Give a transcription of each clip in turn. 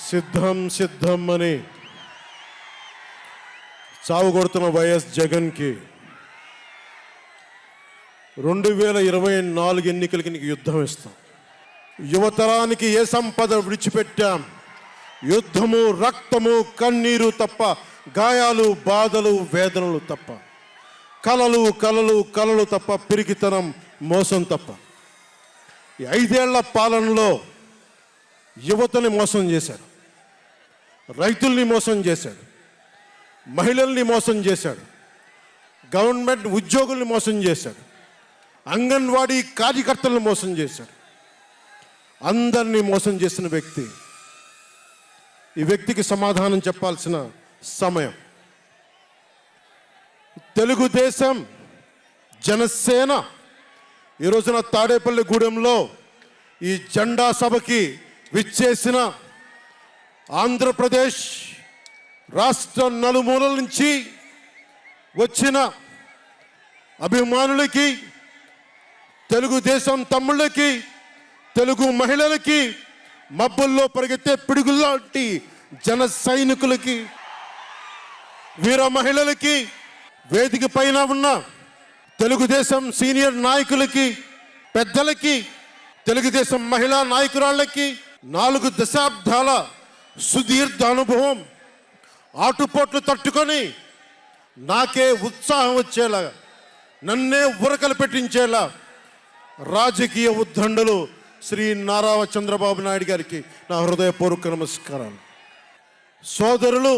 సిద్ధం సిద్ధం అని చావు కొడుతున్న వైఎస్ జగన్కి 2024 ఎన్నికలకి నీకు యుద్ధం ఇస్తాం. యువతరానికి ఏ సంపద విడిచిపెట్టాం? యుద్ధము, రక్తము, కన్నీరు తప్ప, గాయాలు, బాధలు, వేదనలు తప్ప, కలలు కలలు కలలు తప్ప, పిరికితనం, మోసం తప్ప. ఈ 5 ఏళ్ల పాలనలో యువతని మోసం చేశాడు, రైతుల్ని మోసం చేశాడు, మహిళల్ని మోసం చేశాడు, గవర్నమెంట్ ఉద్యోగుల్ని మోసం చేశాడు, అంగన్వాడీ కార్యకర్తలను మోసం చేశాడు. అందరినీ మోసం చేసిన వ్యక్తి. ఈ వ్యక్తికి సమాధానం చెప్పాల్సిన సమయం. తెలుగుదేశం, జనసేన ఈ రోజున తాడేపల్లిగూడెంలో ఈ జెండా సభకి విచ్చేసిన ఆంధ్రప్రదేశ్ రాష్ట్ర నలుమూలల నుంచి వచ్చిన అభిమానులకి, తెలుగుదేశం తమ్ముళ్ళకి, తెలుగు మహిళలకి, మబ్బుల్లో పరిగెత్తే పిడుగుల్లాంటి జన సైనికులకి, వీర మహిళలకి, వేదిక పైన ఉన్న తెలుగుదేశం సీనియర్ నాయకులకి, పెద్దలకి, తెలుగుదేశం మహిళా నాయకురాళ్ళకి 4 దశాబ్దాల సుదీర్ఘ అనుభవం, ఆటుపోట్లు తట్టుకొని నాకే ఉత్సాహం వచ్చేలా, నన్నే ఉరకలు పెట్టించేలా రాజకీయ ఉద్దండలు శ్రీ నారా చంద్రబాబు నాయుడు గారికి నా హృదయపూర్వక నమస్కారాలు. సోదరులు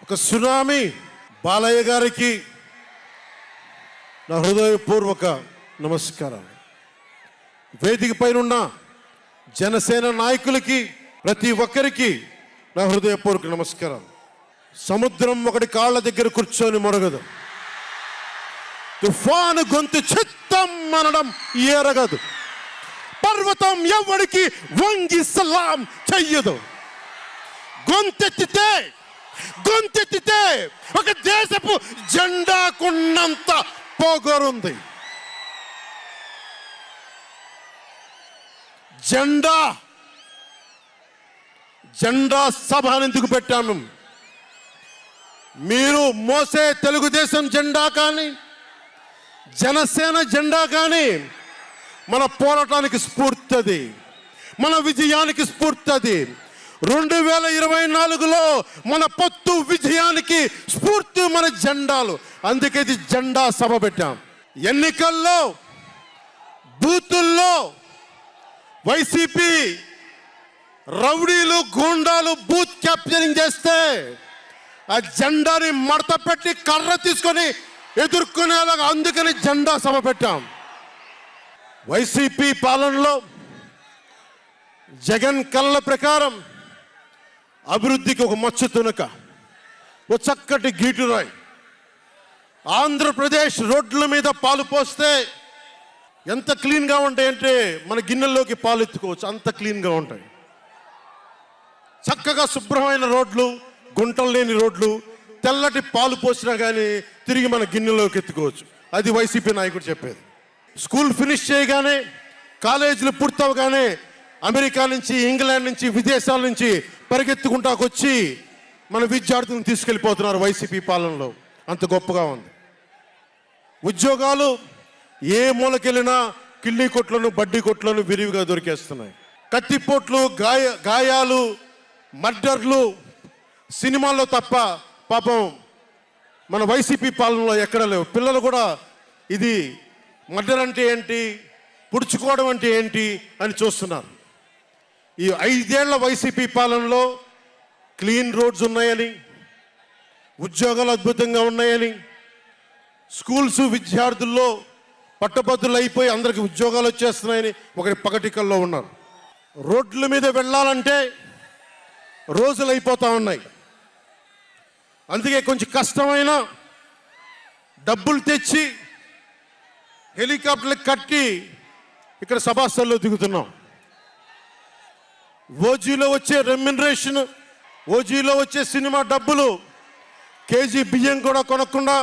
ఒక సునామీ బాలయ్య గారికి నా హృదయపూర్వక నమస్కారాలు. వేదిక పైన జనసేన నాయకులకి, ప్రతి ఒక్కరికి నా హృదయపూర్వక నమస్కారాలు. సముద్రం ఒకటి కాళ్ళ దగ్గర కూర్చొని మొరగదు, తుఫాను గొంతు చిత్తం అనడం ఎరగదు, పర్వతం ఎవరికి వంగి సలాం చెయ్యదు. గొంతెత్తితే ఒక దేశపు జెండాకున్నంత పొగరుంది. జెండా సభను ఎందుకు పెట్టాను? మీరు మోసే తెలుగుదేశం జెండా కానీ, జనసేన జెండా కానీ మన పోరాటానికి స్ఫూర్తి, మన విజయానికి స్ఫూర్తి. 2024లో మన పొత్తు విజయానికి స్ఫూర్తి మన జెండాలు. అందుకే ఇది జెండా సభ పెట్టాం. ఎన్నికల్లో బూతుల్లో వైసీపీ రౌడీలు, గూండాలు బూత్ క్యాప్చరింగ్ చేస్తే ఆ జెండాని మడత పెట్టి కర్ర తీసుకొని ఎదుర్కొనేలాగా, అందుకని జెండా సభ పెట్టాం. వైసీపీ పాలనలో జగన్ కళ్ళ ప్రకారం అభివృద్ధికి ఒక మచ్చ తునక, ఒక చక్కటి గీటురాయి. ఆంధ్రప్రదేశ్ రోడ్ల మీద పాలు పోస్తే ఎంత క్లీన్గా ఉంటాయంటే మన గిన్నెల్లోకి పాలు ఎత్తుకోవచ్చు, అంత క్లీన్గా ఉంటాయి. చక్కగా శుభ్రమైన రోడ్లు, గుంటలు లేని రోడ్లు, తెల్లటి పాలు పోసినా కానీ తిరిగి మన గిన్నెలోకి ఎత్తుకోవచ్చు. అది వైసీపీ నాయకుడు చెప్పేది. స్కూల్ ఫినిష్ చేయగానే, కాలేజీలు పూర్తవగానే అమెరికా నుంచి, ఇంగ్లాండ్ నుంచి, విదేశాల నుంచి పరిగెత్తుకుంటాకొచ్చి మన విద్యార్థులను తీసుకెళ్ళిపోతున్నారు వైసీపీ పాలనలో. అంత గొప్పగా ఉంది. ఉద్యోగాలు ఏ మూలకెళ్ళినా కిళ్ళీ కొట్లను, బడ్డీ కొట్లను విరివిగా దొరికేస్తున్నాయి. కత్తిపోట్లు, గాయాలు, మర్డర్లు సినిమాల్లో తప్ప పాపం మన వైసీపీ పాలనలో ఎక్కడ లేవు. పిల్లలు కూడా ఇది మర్డర్ అంటే ఏంటి, పుడుచుకోవడం అంటే ఏంటి అని చూస్తున్నారు. ఈ 5 ఏళ్ల వైసీపీ పాలనలో క్లీన్ రోడ్స్ ఉన్నాయని, ఉద్యోగాలు అద్భుతంగా ఉన్నాయని, స్కూల్స్ విద్యార్థుల్లో పట్టభద్రులు అయిపోయి అందరికి ఉద్యోగాలు వచ్చేస్తున్నాయని ఒకటి పగటికల్లో ఉన్నారు. రోడ్ల మీద వెళ్ళాలంటే రోజులు అయిపోతూ ఉన్నాయి. అందుకే కొంచెం కష్టమైన డబ్బులు తెచ్చి హెలికాప్టర్లు కట్టి ఇక్కడ సభాస్థల్లో దిగుతున్నాం. ఓజీలో వచ్చే రెమ్యునరేషన్, ఓజీలో వచ్చే సినిమా డబ్బులు, కేజీ బియ్యం కూడా కొనకుండా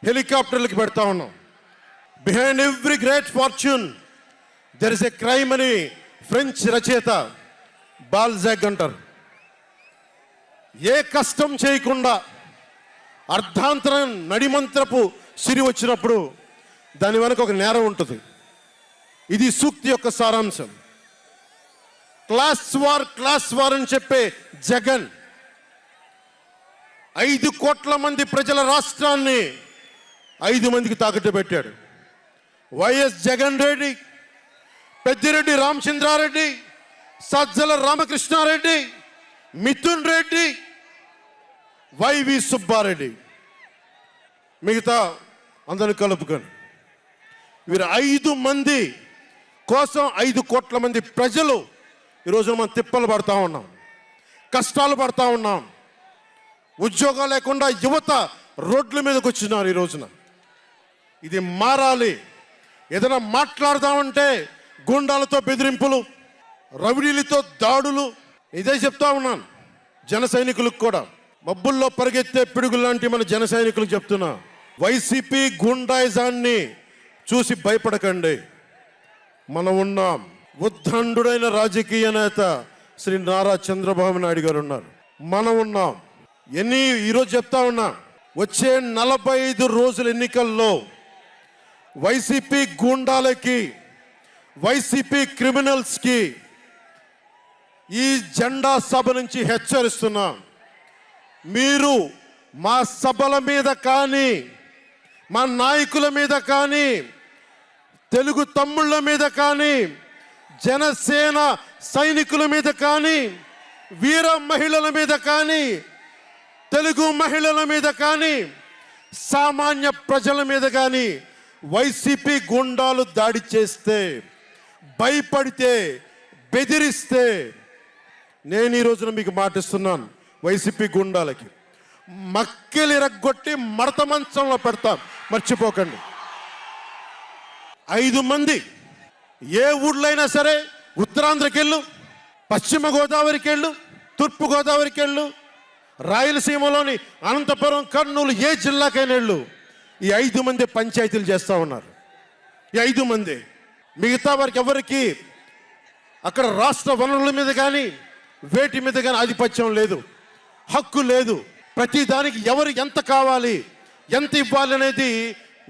హెలికాప్టర్లకి పెడతా ఉన్నాం. Behind every great fortune there is a crime అని ఫ్రెంచ్ రచయిత బాల్జాక్ అంటారు. ఏ కష్టం చేయకుండా అర్ధాంతరం నడిమంత్రపు సిరి వచ్చినప్పుడు దాని వెనక ఒక నేరం ఉంటుంది. ఇది సూక్తి యొక్క సారాంశం. క్లాస్ వార్ అని చెప్పే జగన్ 5 కోట్ల మంది ప్రజల రాష్ట్రాన్ని 5 మందికి తాకట్టు పెట్టాడు. వైఎస్ జగన్ రెడ్డి, పెద్దిరెడ్డి రామచంద్రారెడ్డి, సజ్జల రామకృష్ణారెడ్డి, మిథున్ రెడ్డి, వైవి సుబ్బారెడ్డి, మిగతా అందరిని కలుపుకొని వీరు 5 మంది కోసం 5 కోట్ల మంది ప్రజలు ఈరోజు మనం తిప్పలు పడతా ఉన్నాం, కష్టాలు పడతా ఉన్నాం. ఉద్యోగాలు లేకుండా యువత రోడ్ల మీదకి వచ్చినారు ఈ రోజున. ఇది మారాలి. ఏదైనా మాట్లాడదామంటే గుండాలతో బెదిరింపులు, రవిడీలతో దాడులు. ఇదే చెప్తా ఉన్నాను జన సైనికులకు కూడా. మబ్బుల్లో పరిగెత్తే పిడుగులు లాంటి మన జన సైనికులకు చెప్తున్నా, వైసీపీ గుండాయిజాన్ని చూసి భయపడకండి. మనం ఉన్నాం. ఉద్దండుడైన రాజకీయ నేత శ్రీ నారా చంద్రబాబు నాయుడు గారు ఉన్నారు. మనం ఉన్నాం. ఈరోజు చెప్తా ఉన్నా, వచ్చే 45 రోజుల ఎన్నికల్లో వైసీపీ గూండాలకి, వైసీపీ క్రిమినల్స్కి ఈ జెండా సభ నుంచి హెచ్చరిస్తున్నా, మీరు మా సభల మీద కానీ, మా నాయకుల మీద కానీ, తెలుగు తమ్ముళ్ళ మీద కానీ, జనసేన సైనికుల మీద కానీ, వీర మహిళల మీద కానీ, తెలుగు మహిళల మీద కానీ, సామాన్య ప్రజల మీద కానీ వైసీపీ గుండాలు దాడి చేస్తే, భయపడితే, బెదిరిస్తే నేను ఈ రోజున మీకు మాటిస్తున్నాను, వైసీపీ గుండాలకి మక్కెలు ఇరగ్గొట్టి మడత మంచంలో పెడతాం, మర్చిపోకండి. 5 మంది ఏ ఊళ్ళో అయినా సరే, ఉత్తరాంధ్రకి వెళ్ళు, పశ్చిమ గోదావరికి వెళ్ళు, తూర్పు గోదావరికి వెళ్ళు, రాయలసీమలోని అనంతపురం, కర్నూలు, ఏ జిల్లాకైనా వెళ్ళు, ఈ 5 మంది పంచాయతీలు చేస్తూ ఉన్నారు. ఈ 5 మంది. మిగతా వారికి ఎవరికి అక్కడ రాష్ట్ర వనరుల మీద కానీ, వేటి మీద కానీ ఆధిపత్యం లేదు, హక్కు లేదు. ప్రతి దానికి ఎవరు ఎంత కావాలి, ఎంత ఇవ్వాలి అనేది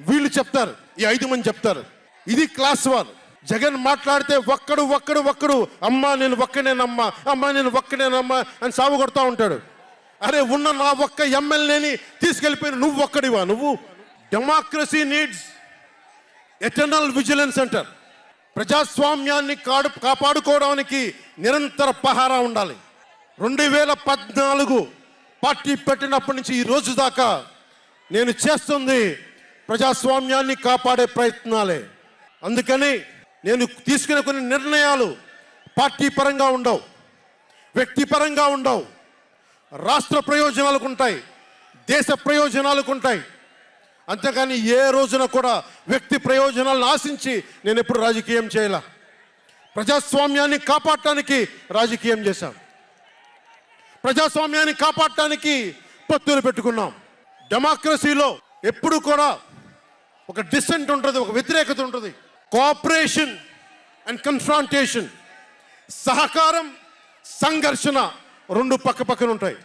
వీళ్ళు చెప్తారు. ఈ 5 మంది చెప్తారు. ఇది క్లాస్ వార్. జగన్ మాట్లాడితే ఒక్కడు అమ్మా నేను ఒక్కనేనమ్మా, అమ్మా నేను ఒక్కనేనమ్మా అని సాగు కొడతా ఉంటాడు. అరే ఉన్న నా ఒక్క ఎమ్మెల్యేని తీసుకెళ్ళిపోయిన నువ్వు ఒక్కడివా? నువ్వు డెమోక్రసీ నీడ్స్ ఎటర్నల్ విజిలెన్స్ అంటారు. ప్రజాస్వామ్యాన్ని కాపాడుకోవడానికి నిరంతర పహారా ఉండాలి. 2014 పార్టీ పెట్టినప్పటి నుంచి ఈ రోజు దాకా నేను చేస్తుంది ప్రజాస్వామ్యాన్ని కాపాడే ప్రయత్నాలే. అందుకని నేను తీసుకునే కొన్ని నిర్ణయాలు పార్టీ పరంగా ఉండవు, వ్యక్తిపరంగా ఉండవు, రాష్ట్ర ప్రయోజనాలకు ఉంటాయి, దేశ ప్రయోజనాలకు ఉంటాయి. అంతేకాని ఏ రోజున కూడా వ్యక్తి ప్రయోజనాలను ఆశించి నేను ఎప్పుడు రాజకీయం చేయాల. ప్రజాస్వామ్యాన్ని కాపాడటానికి రాజకీయం చేశాం, ప్రజాస్వామ్యాన్ని కాపాడటానికి పొత్తులు పెట్టుకున్నాం. డెమోక్రసీలో ఎప్పుడు కూడా ఒక డిసెంట్ ఉంటుంది, ఒక వ్యతిరేకత ఉంటుంది. కోఆపరేషన్ అండ్ కన్ఫ్రాంటేషన్, సహకారం, సంఘర్షణ 2 పక్కన ఉంటాయి.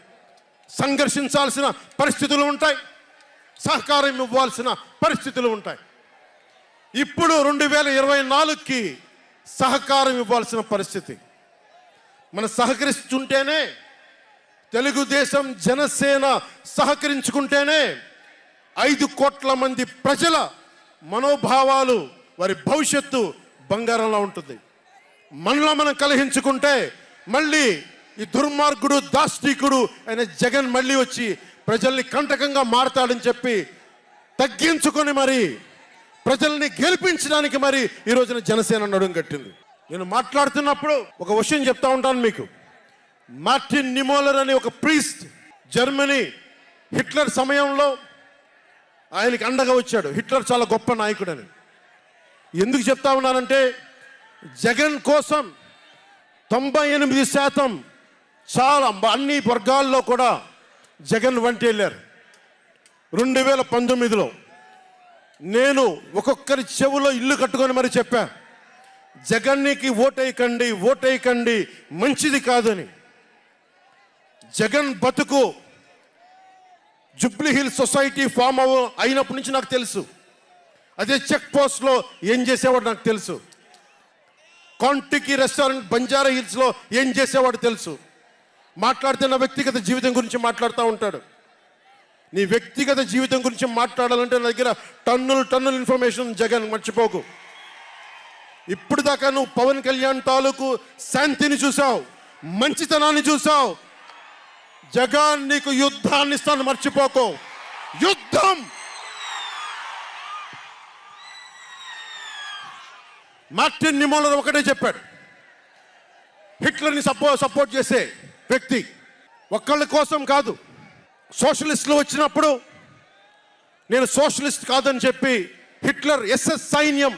సంఘర్షించాల్సిన పరిస్థితులు ఉంటాయి, సహకారం ఇవ్వాల్సిన పరిస్థితులు ఉంటాయి. ఇప్పుడు 2024కి సహకారం ఇవ్వాల్సిన పరిస్థితి. మనం సహకరిస్తుంటేనే, తెలుగుదేశం జనసేన సహకరించుకుంటేనే 5 కోట్ల మంది ప్రజల మనోభావాలు, వారి భవిష్యత్తు బంగారంలో ఉంటుంది. మనలో మనం కలహించుకుంటే మళ్ళీ ఈ దుర్మార్గుడు, దాష్టికుడు అయిన జగన్ మళ్ళీ వచ్చి ప్రజల్ని కంటకంగా మారతాడని చెప్పి తగ్గించుకొని మరి ప్రజల్ని గెలిపించడానికి మరి ఈ రోజున జనసేన నడుం కట్టింది. నేను మాట్లాడుతున్నప్పుడు ఒక విషయం చెప్తా ఉంటాను మీకు. మార్టిన్ నిమోలర్ అనే ఒక ప్రీస్ట్, జర్మనీ, హిట్లర్ సమయంలో ఆయనకి అండగా వచ్చాడు. హిట్లర్ చాలా గొప్ప నాయకుడని. ఎందుకు చెప్తా ఉన్నానంటే, జగన్ కోసం 98% చాలా అన్ని వర్గాల్లో కూడా జగన్ వంటి వెళ్ళారు. 2019లో నేను ఒక్కొక్కరి చెవులో ఇల్లు కట్టుకొని మరి చెప్పా, జగన్కి ఓటేయకండి, ఓటేయకండి, మంచిది కాదని. జగన్ బతుకు జూబ్లీ హిల్స్ సొసైటీ ఫామ్ అయినప్పటి నుంచి నాకు తెలుసు. అదే చెక్ పోస్ట్లో ఏం చేసేవాడు నాకు తెలుసు. కాంటికి రెస్టారెంట్ బంజారా హిల్స్లో ఏం చేసేవాడు తెలుసు. మాట్లాడితే నా వ్యక్తిగత జీవితం గురించి మాట్లాడుతూ ఉంటాడు. నీ వ్యక్తిగత జీవితం గురించి మాట్లాడాలంటే నా దగ్గర టన్నుల ఇన్ఫర్మేషన్ జగన్, మర్చిపోకు. ఇప్పుడు దాకా నువ్వు పవన్ కళ్యాణ్ తాలూకు శాంతిని చూసావు, మంచితనాన్ని చూసావు. జగన్ నీకు యుద్ధాన్ని ఇస్తాను, మర్చిపోకు. యుద్ధం. మార్టిన్ నిమోలర్ ఒకటే చెప్పాడు, హిట్లర్ని సపోర్ట్ చేసే వ్యక్తి ఒక్కళ్ళ కోసం కాదు. సోషలిస్టులు వచ్చినప్పుడు నేను సోషలిస్ట్ కాదని చెప్పి హిట్లర్ ఎస్ఎస్ సైన్యం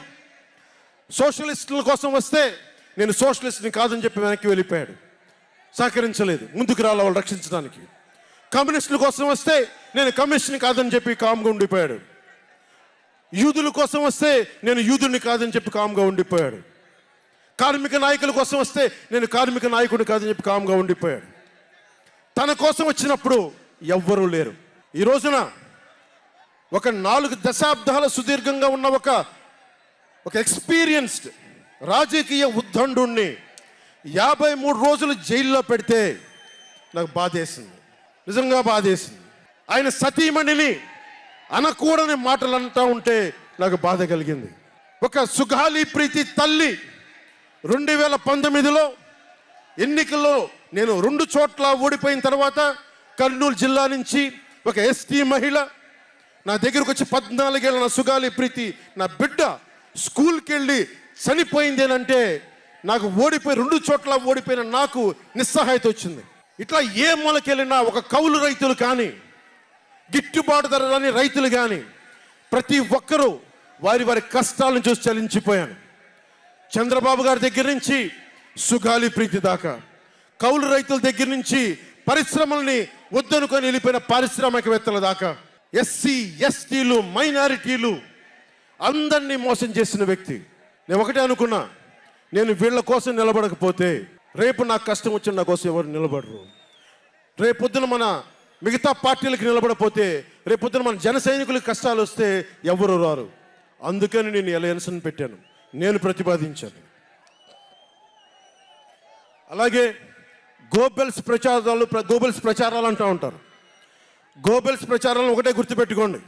సోషలిస్టుల కోసం వస్తే నేను సోషలిస్ట్ని కాదని చెప్పి వెనక్కి వెళ్ళిపోయాడు. సహకరించలేదు, ముందుకు రాల వాళ్ళు రక్షించడానికి. కమ్యూనిస్టుల కోసం వస్తే నేను కమ్యూనిస్ట్ని కాదని చెప్పి కామ్గా ఉండిపోయాడు. యూదుల కోసం వస్తే నేను యూదుని కాదని చెప్పి కామ్గా ఉండిపోయాడు. కార్మిక నాయకుల కోసం వస్తే నేను కార్మిక నాయకుడిని కాదని చెప్పి కామ్గా ఉండిపోయాడు. తన కోసం వచ్చినప్పుడు ఎవ్వరూ లేరు. ఈ రోజున ఒక 4 దశాబ్దాల సుదీర్ఘంగా ఉన్న ఒక ఎక్స్పీరియన్స్డ్ రాజకీయ ఉద్దండుణ్ణి 53 రోజులు జైల్లో పెడితే నాకు బాధేసింది, నిజంగా బాధేసింది. ఆయన సతీమణిని అనకూడని మాటలు అంటూ ఉంటే నాకు బాధ కలిగింది. ఒక సుగాలి ప్రీతి తల్లి 2019లో ఎన్నికల్లో నేను 2 చోట్ల ఓడిపోయిన తర్వాత కర్నూలు జిల్లా నుంచి ఒక ఎస్టీ మహిళ నా దగ్గరకు వచ్చి 14 ఏళ్ళ నా సుగాలి ప్రీతి నా బిడ్డ స్కూల్కి వెళ్ళి చనిపోయిందేనంటే నాకు 2 చోట్ల ఓడిపోయిన నాకు నిస్సహాయత వచ్చింది. ఇట్లా ఏ మూలకెళ్ళినా ఒక కౌలు రైతులు కానీ, గిట్టుబాటు ధర రాని రైతులు కానీ ప్రతి ఒక్కరూ వారి కష్టాలను చూసి చలించిపోయాను. చంద్రబాబు గారి దగ్గర నుంచి సుగాలి ప్రీతి దాకా, కౌలు రైతుల దగ్గర నుంచి పరిశ్రమల్ని వద్దనుకొని వెళ్ళిపోయిన పారిశ్రామికవేత్తల దాకా, ఎస్సీ ఎస్టీలు మైనారిటీలు అందరినీ మోసం చేసిన వ్యక్తి. నేను ఒకటే అనుకున్నా, నేను వీళ్ళ కోసం నిలబడకపోతే రేపు నాకు కష్టం వచ్చిన నా కోసం ఎవరు నిలబడరు. రేపొద్దున మన మిగతా పార్టీలకు నిలబడపోతే రేపొద్దున మన జన సైనికులకు కష్టాలు వస్తే ఎవరు రారు. అందుకని నేను అలయన్స్ని పెట్టాను, నేను ప్రతిపాదించాను. అలాగే గోబెల్స్ ప్రచారాలు అంటూ ఉంటారు. గోబెల్స్ ప్రచారాలను ఒకటే గుర్తుపెట్టుకోండి,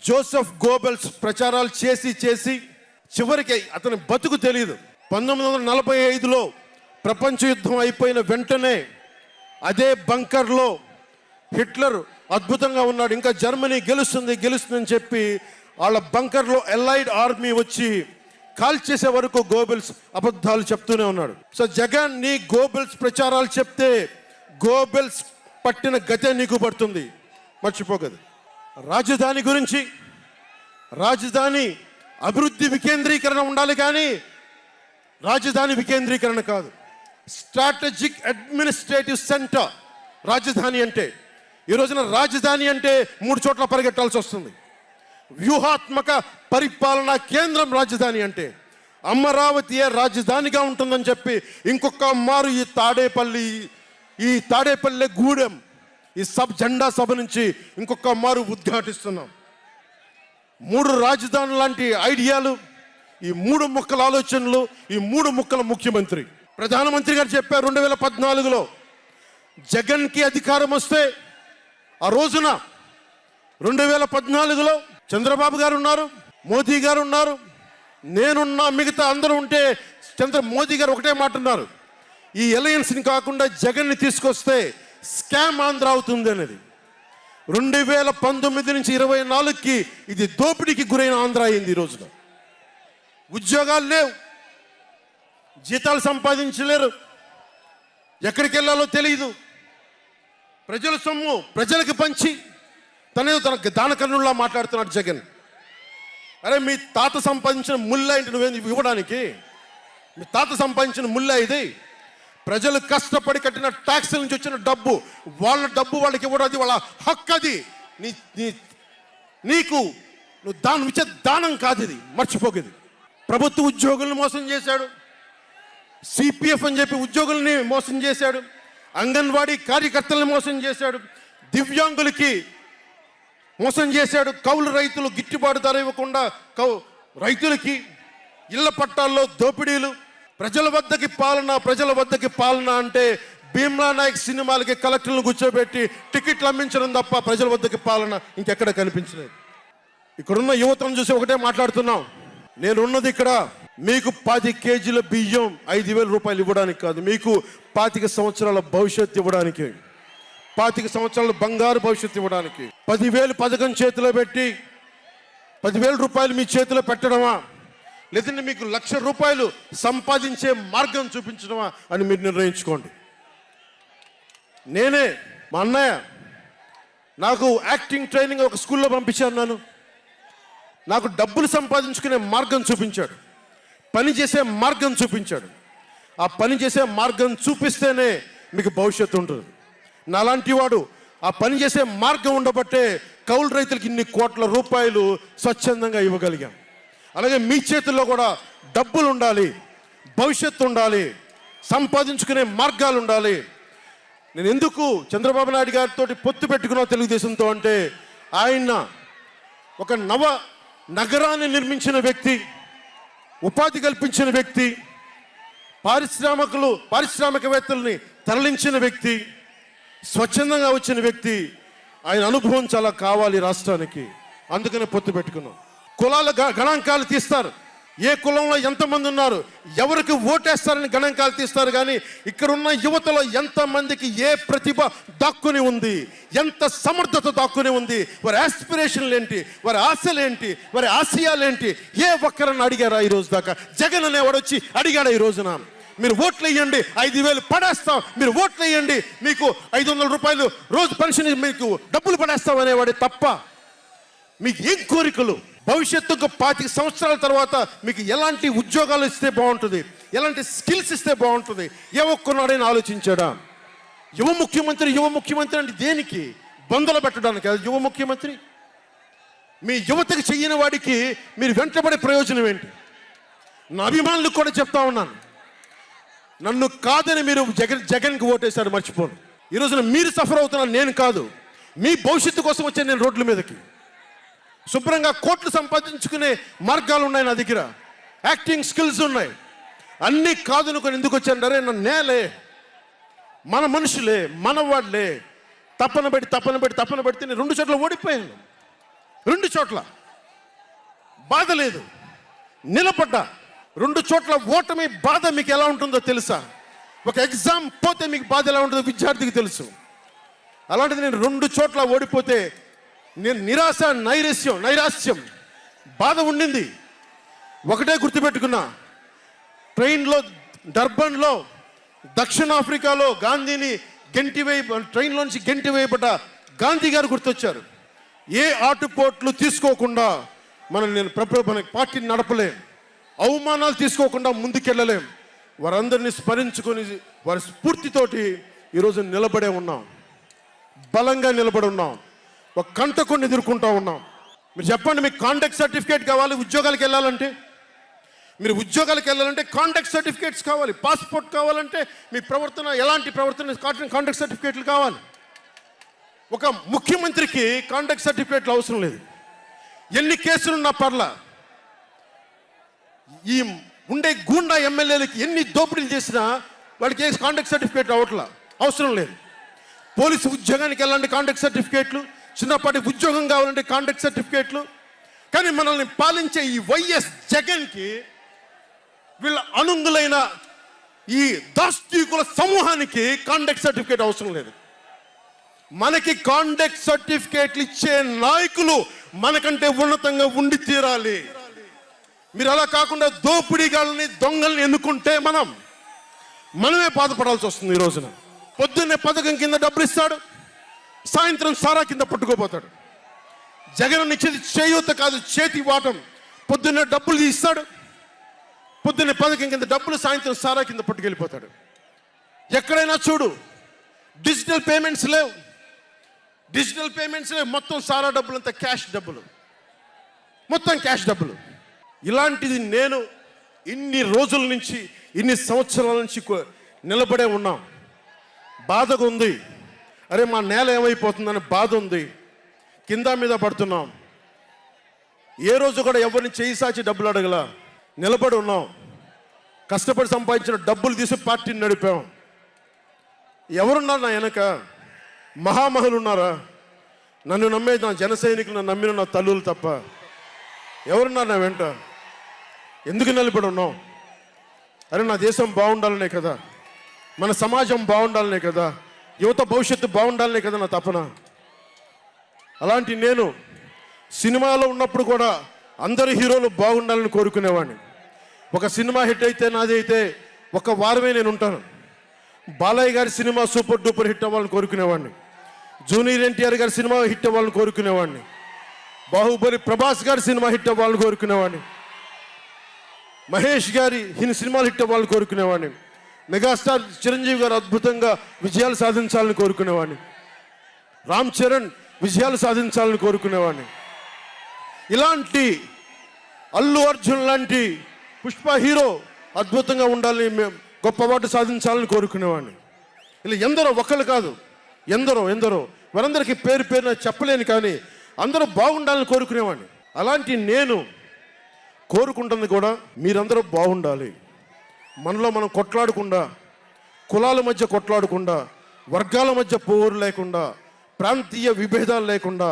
జోసెఫ్ గోబెల్స్ ప్రచారాలు చేసి చివరికి అతని బతుకు తెలియదు. 1945లో ప్రపంచ యుద్ధం అయిపోయిన వెంటనే అదే బంకర్లో హిట్లర్ అద్భుతంగా ఉన్నాడు, ఇంకా జర్మనీ గెలుస్తుందని చెప్పి వాళ్ళ బంకర్లో ఎలైడ్ ఆర్మీ వచ్చి కాల్చేసే వరకు గోబెల్స్ అబద్ధాలు చెప్తూనే ఉన్నాడు. సో జగన్ నీ గోబెల్స్ ప్రచారాలు చెప్తే గోబెల్స్ పట్టిన గతే నీకు పడుతుంది, మర్చిపోకదు. రాజధాని గురించి, రాజధాని అభివృద్ధి వికేంద్రీకరణ ఉండాలి కానీ రాజధాని వికేంద్రీకరణ కాదు. స్ట్రాటజిక్ అడ్మినిస్ట్రేటివ్ సెంటర్ రాజధాని అంటే. ఈ రోజున రాజధాని అంటే 3 చోట్ల పరిగెట్టాల్సి వస్తుంది. వ్యూహాత్మక పరిపాలనా కేంద్రం రాజధాని అంటే. అమరావతియే రాజధానిగా ఉంటుందని చెప్పి ఇంకొక మారు ఈ తాడేపల్లి గూడెం ఈ జెండా సభ నుంచి ఇంకొక మారు ఉద్ఘాటిస్తున్నాం. 3 రాజధానులు లాంటి ఐడియాలు, ఈ 3 ముక్కల ఆలోచనలు, ఈ 3 ముక్కల ముఖ్యమంత్రి. ప్రధానమంత్రి గారు చెప్పారు 2014లో జగన్కి అధికారం వస్తే, ఆ రోజున 2014లో చంద్రబాబు గారు ఉన్నారు, మోదీ గారు ఉన్నారు, నేనున్నా, మిగతా అందరూ ఉంటే మోదీ గారు ఒకటే మాట ఉన్నారు, ఈ అలయన్స్ని కాకుండా జగన్ని తీసుకొస్తే స్కామ్ ఆంధ్ర అవుతుంది అనేది. 2019 నుంచి 24కి ఇది దోపిడీకి గురైన ఆంధ్ర అయింది. ఈ రోజున ఉద్యోగాలు లేవు, జీతాలు సంపాదించలేరు, ఎక్కడికి వెళ్ళాలో తెలియదు. ప్రజల సొమ్ము ప్రజలకు పంచి తన దానకర్ణుల్లా మాట్లాడుతున్నాడు జగన్. అరే మీ తాత సంపాదించిన ముల్ల ఏంటి నువ్వేంది ఇవ్వడానికి? మీ తాత సంపాదించిన ముల్ల ఇది. ప్రజలు కష్టపడి కట్టిన ట్యాక్సుల నుంచి వచ్చిన డబ్బు, వాళ్ళ డబ్బు వాళ్ళకి ఇవ్వడం, అది వాళ్ళ హక్కు. అది నీకు నువ్వు దానం ఇచ్చే దానం కాదు, ఇది మర్చిపోకేది. ప్రభుత్వ ఉద్యోగులను మోసం చేశాడు, సిపిఎఫ్ అని చెప్పి ఉద్యోగుల్ని మోసం చేశాడు, అంగన్వాడీ కార్యకర్తలను మోసం చేశాడు, దివ్యాంగులకి మోసం చేశాడు, కౌలు రైతులు గిట్టుబాటు ధర ఇవ్వకుండా రైతులకి ఇళ్ల పట్టాల్లో దోపిడీలు, ప్రజల వద్దకి పాలన అంటే భీమ్లా నాయక్ సినిమాలకి కలెక్టర్లను కూర్చోబెట్టి టికెట్లు అమ్మించడం తప్ప ప్రజల వద్దకి పాలన ఇంకెక్కడ కనిపించలేదు. ఇక్కడున్న యువతను చూసి ఒకటే మాట్లాడుతున్నాం, నేనున్నది ఇక్కడ మీకు 10 కేజీల బియ్యం 5,000 రూపాయలు ఇవ్వడానికి కాదు, మీకు 25 సంవత్సరాల భవిష్యత్తు ఇవ్వడానికి, 25 సంవత్సరాల బంగారు భవిష్యత్తు ఇవ్వడానికి. 10,000 పథకం చేతిలో పెట్టి 10,000 రూపాయలు మీ చేతిలో పెట్టడమా, లేదంటే మీకు 1,00,000 రూపాయలు సంపాదించే మార్గం చూపించడమా అని మీరు నిర్ణయించుకోండి. నేనే మా అన్నయ్య నాకు యాక్టింగ్ ట్రైనింగ్ ఒక స్కూల్లో పంపించాను, నాకు డబ్బులు సంపాదించుకునే మార్గం చూపించాడు, పని చేసే మార్గం చూపించాడు. ఆ పని చేసే మార్గం చూపిస్తేనే మీకు భవిష్యత్తు ఉంటుంది. నాలాంటి వాడు ఆ పని చేసే మార్గం ఉండబట్టే కౌలు రైతులకి ఇన్ని కోట్ల రూపాయలు స్వచ్ఛందంగా ఇవ్వగలిగాం. అలాగే మీ చేతుల్లో కూడా డబ్బులు ఉండాలి, భవిష్యత్తు ఉండాలి, సంపాదించుకునే మార్గాలు ఉండాలి. నేను ఎందుకు చంద్రబాబు నాయుడు గారితో పొత్తు పెట్టుకున్నా తెలుగుదేశంతో అంటే, ఆయన ఒక నగరాన్ని నిర్మించిన వ్యక్తి, ఉపాధి కల్పించిన వ్యక్తి, పారిశ్రామికవేత్తల్ని తరలించిన వ్యక్తి, స్వచ్ఛందంగా వచ్చిన వ్యక్తి. ఆయన అనుభవం చాలా కావాలి రాష్ట్రానికి, అందుకనే పొత్తు పెట్టుకున్నాం. కులాల గణాంకాలు తీస్తారు, ఏ కులంలో ఎంతమంది ఉన్నారు, ఎవరికి ఓటేస్తారని గణాంకాలు తీస్తారు. కానీ ఇక్కడున్న యువతలో ఎంతమందికి ఏ ప్రతిభ దాక్కుని ఉంది, ఎంత సమర్థత దాక్కుని ఉంది, వారి ఆస్పిరేషన్లు ఏంటి, వారి ఆశలు ఏంటి, వారి ఆశయాలు ఏంటి, ఏ ఒక్కరన్నా అడిగారా ఈ రోజు దాకా? జగన్ అనేవాడు వచ్చి అడిగాడా ఈ రోజున? మీరు ఓట్లు వేయండి, 5,000 పడేస్తాం, మీరు ఓట్లు వేయండి, మీకు 500 రూపాయలు రోజు పెన్షన్, మీకు డబ్బులు పడేస్తాం అనేవాడే తప్ప మీకు ఏం కోరికలు? భవిష్యత్తుకు 25 సంవత్సరాల తర్వాత మీకు ఎలాంటి ఉద్యోగాలు ఇస్తే బాగుంటుంది, ఎలాంటి స్కిల్స్ ఇస్తే బాగుంటుంది, ఏ ఒక్కనాడైనా ఆలోచించాడా? యువ ముఖ్యమంత్రి అంటే దేనికి? బంధులు పెట్టడానికి అది యువ ముఖ్యమంత్రి? మీ యువతకు చెయ్యని వాడికి మీరు వెంటబడే ప్రయోజనం ఏంటి? నా అభిమానులకు కూడా చెప్తా ఉన్నాను, నన్ను కాదని మీరు జగన్కి ఓటేశారు మర్చిపోను. ఈరోజున మీరు సఫర్ అవుతున్నారు, నేను కాదు. మీ భవిష్యత్తు కోసం వచ్చాను నేను రోడ్ల మీదకి. శుభ్రంగా కోట్లు సంపాదించుకునే మార్గాలు ఉన్నాయి నా దగ్గర, యాక్టింగ్ స్కిల్స్ ఉన్నాయి. అన్నీ కాదనుకొని ఎందుకు వచ్చాను? అరే నేలే, మన మనుషులే, మన వాళ్ళే, తప్పన పెడితే నేను 2 చోట్ల ఓడిపోయాను. 2 చోట్ల బాధ లేదు, నిలబడ్డా. 2 చోట్ల ఓటమి బాధ మీకు ఎలా ఉంటుందో తెలుసా? ఒక ఎగ్జామ్ పోతే మీకు బాధ ఎలా ఉంటుందో విద్యార్థికి తెలుసు. అలాంటిది నేను 2 చోట్ల ఓడిపోతే నేను నిరాశ, నైరాశ్యం, బాధ ఉండింది. ఒకటే గుర్తుపెట్టుకున్నా, డర్బన్లో దక్షిణాఫ్రికాలో గాంధీని ట్రైన్లోంచి గెంటి వేయబడ్డ గాంధీ గారు గుర్తొచ్చారు. ఏ ఆటుపోట్లు తీసుకోకుండా మన పార్టీని నడపలేం, అవమానాలు తీసుకోకుండా ముందుకెళ్ళలేం. వారందరినీ స్మరించుకొని వారి స్ఫూర్తితోటి ఈరోజు నిలబడే ఉన్నాం, బలంగా నిలబడి ఉన్నాం, ఒక కంటకొని ఎదుర్కొంటూ ఉన్నాం. మీరు చెప్పండి, మీకు కాంటాక్ట్ సర్టిఫికేట్ కావాలి ఉద్యోగాలకు వెళ్ళాలంటే? మీరు ఉద్యోగాలకు వెళ్ళాలంటే కాంటాక్ట్ సర్టిఫికేట్స్ కావాలి, పాస్పోర్ట్ కావాలంటే మీ ప్రవర్తన ఎలాంటి ప్రవర్తన కాంటాక్ట్ సర్టిఫికేట్లు కావాలి. ఒక ముఖ్యమంత్రికి కాంటాక్ట్ సర్టిఫికేట్లు అవసరం లేదు. ఎన్ని కేసులున్నా పర్లా, ఈ ఉండే గూండా ఎమ్మెల్యేలకి ఎన్ని దోపిడీలు చేసినా వాడికి కాంటాక్ట్ సర్టిఫికేట్ అవసరం లేదు. పోలీసు ఉద్యోగానికి వెళ్ళాలంటే కాంటాక్ట్ సర్టిఫికేట్లు, చిన్నపాటి ఉద్యోగం కావాలంటే కాంటాక్ట్ సర్టిఫికేట్లు. కానీ మనల్ని పాలించే ఈ వైఎస్ జగన్కి, వీళ్ళ అనుంగులైన ఈ దాష్టీకుల సమూహానికి కాంటాక్ట్ సర్టిఫికేట్ అవసరం లేదు. మనకి కాంటాక్ట్ సర్టిఫికేట్లు ఇచ్చే నాయకులు మనకంటే ఉన్నతంగా ఉండి తీరాలి. మీరు అలా కాకుండా దోపిడీగాళ్ళని, దొంగల్ని ఎన్నుకుంటే మనమే బాధపడాల్సి వస్తుంది. ఈ రోజున పొద్దున్నే పథకం కింద డబ్బులు ఇస్తాడు, సాయంత్రం సారా కింద పట్టుకోపోతాడు. జగన్ ఇచ్చేది చేయూత కాదు, చేతి వాటం. పొద్దున్నే డబ్బులు ఇస్తాడు, పొద్దున్నే పథకం కింద డబ్బులు, సాయంత్రం సారా కింద పట్టుకెళ్ళిపోతాడు. ఎక్కడైనా చూడు, డిజిటల్ పేమెంట్స్ లేవు, మొత్తం సారా డబ్బులు అంతా క్యాష్ డబ్బులు, మొత్తం క్యాష్ డబ్బులు. ఇలాంటిది నేను ఇన్ని రోజుల నుంచి, ఇన్ని సంవత్సరాల నుంచి నిలబడే ఉన్నాం. బాధగా ఉంది. అరే మా నేల ఏమైపోతుందని బాధ ఉంది. కింద మీద పడుతున్నాం. ఏ రోజు కూడా ఎవరిని చేయి సాచి డబ్బులు అడగల. నిలబడి ఉన్నాం. కష్టపడి సంపాదించిన డబ్బులు తీసి పార్టీని నడిపాం. ఎవరున్నారు నా వెనక? మహామహులు ఉన్నారా? నన్ను నమ్మే నా జన సైనికులు, నన్ను నమ్మిన నా తల్లులు తప్ప ఎవరున్నారు నా వెంట? ఎందుకు నిలబడి ఉన్నాం? అరే నా దేశం బాగుండాలనే కదా, మన సమాజం బాగుండాలనే కదా, యువత భవిష్యత్తు బాగుండాలనే కదా నా తపన. అలాంటి నేను సినిమాలో ఉన్నప్పుడు కూడా అందరు హీరోలు బాగుండాలని కోరుకునేవాడిని. ఒక సినిమా హిట్ అయితే, నాది అయితే ఒక వారమే నేను ఉంటాను. బాలయ్య గారి సినిమా సూపర్ డూపర్ హిట్ అవ్వాలని కోరుకునేవాడిని. జూనియర్ ఎన్టీఆర్ గారి సినిమా హిట్ అవ్వాలని కోరుకునేవాడిని. బాహుబలి ప్రభాస్ గారి సినిమా హిట్ అవ్వాలని కోరుకునేవాడిని. మహేష్ గారి సినిమాలు హిట్ అవ్వాలని కోరుకునేవాడిని. మెగాస్టార్ చిరంజీవి గారు అద్భుతంగా విజయాలు సాధించాలని కోరుకునేవాడిని. రామ్ చరణ్ విజయాలు సాధించాలని కోరుకునేవాడిని. ఇలాంటి అల్లు అర్జున్ లాంటి పుష్ప హీరో అద్భుతంగా ఉండాలని, మేము గొప్ప అవార్డు సాధించాలని కోరుకునేవాడిని. ఇలా ఎందరో, ఒక్కళ్ళు కాదు, ఎందరో వారందరికీ పేరు పేరున చెప్పలేను, కానీ అందరూ బాగుండాలని కోరుకునేవాడిని. అలాంటి నేను కోరుకుంటుంది కూడా మీరందరూ బాగుండాలి. మనలో మనం కొట్లాడకుండా, కులాల మధ్య కొట్లాడకుండా, వర్గాల మధ్య పోరు లేకుండా, ప్రాంతీయ విభేదాలు లేకుండా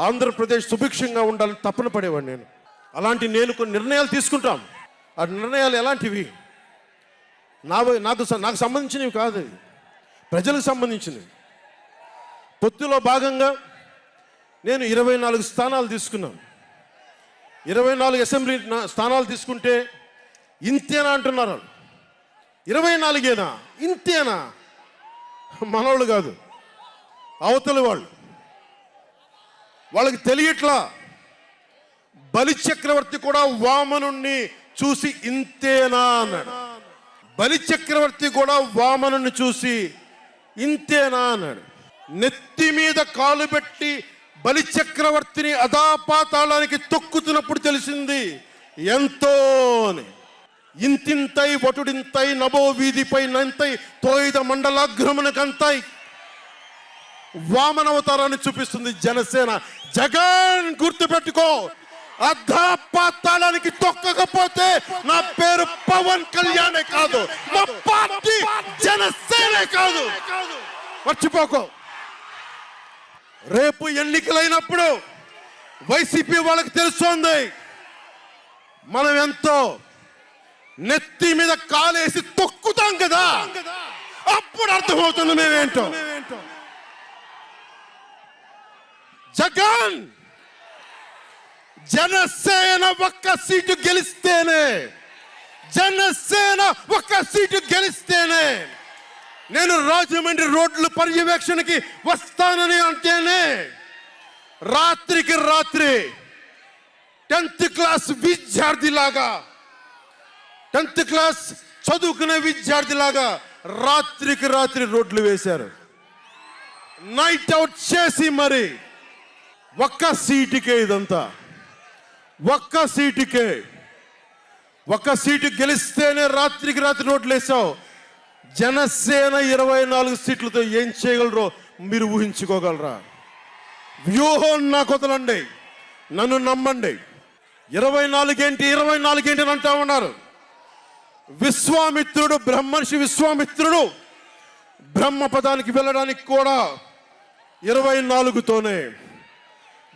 ఆంధ్రప్రదేశ్ సుభిక్షంగా ఉండాలని తపన పడేవాడిని నేను. అలాంటి నేను కొన్ని నిర్ణయాలు తీసుకుంటాం. ఆ నిర్ణయాలు ఎలాంటివి? నాకు సంబంధించినవి కాదు, ప్రజలకు సంబంధించినవి. పొత్తులో భాగంగా నేను 24 స్థానాలు తీసుకున్నాను. 24 అసెంబ్లీ స్థానాలు తీసుకుంటే ఇంతేనా అంటున్నారు. 24ఏనా? ఇంతేనా? మనోళ్ళు కాదు, అవతలి వాళ్ళకి తెలియట్లా. బలి చక్రవర్తి కూడా వామనుణ్ణి చూసి ఇంతేనా అన్నాడు. బలి చక్రవర్తి కూడా వామనుణ్ణి చూసి ఇంతేనా అన్నాడు. నెత్తి మీద కాలు పెట్టి బలి చక్రవర్తిని అధాపాతాళానికి తొక్కుతున్నప్పుడు తెలిసింది ఎంతో అని. ఇంతింతై వటుడింతై నభో వీధిపై నంతై తోయిద మండలాగ్రమణకంతై వామనవతారాన్ని చూపిస్తుంది జనసేన. జగన్ గుర్తుపెట్టుకో, అధాపాతాళానికి తొక్కకపోతే నా పేరు పవన్ కళ్యాణే కాదు, మా పార్టీ జనసేనే కాదు, మర్చిపోకో. రేపు ఎన్నికలైనప్పుడు వైసీపీ వాళ్ళకి తెలుస్తోంది మనం ఎంతో. నెత్తి మీద కాలేసి తొక్కుతాం కదా, అప్పుడు అర్థమవుతుంది మేమేంటో. జగన్ జనసేన ఒక్క సీటు గెలిస్తేనే, జనసేన ఒక్క సీటు గెలిస్తేనే నేను రాజమండ్రి రోడ్ల పర్యవేక్షణకి వస్తానని అంటేనే రాత్రికి రాత్రి 10th క్లాస్ విద్యార్థిలాగా, 10th క్లాస్ చదువుకునే విద్యార్థిలాగా రాత్రికి రాత్రి రోడ్లు వేశారు. నైట్ అవుట్ చేసి మరి ఒక్క సీటుకే ఇదంతా. ఒక్క సీటు గెలిస్తేనే రాత్రికి రాత్రి రోడ్లు వేసావు. జనసేన 24 సీట్లతో ఏం చేయగలరో మీరు ఊహించుకోగలరా? వ్యూహం నాకు వదలండి, నన్ను నమ్మండి. 24 ఏంటి అని అంటా ఉన్నారు. విశ్వామిత్రుడు, బ్రహ్మర్షి విశ్వామిత్రుడు బ్రహ్మ పదానికి వెళ్ళడానికి కూడా 24తోనే.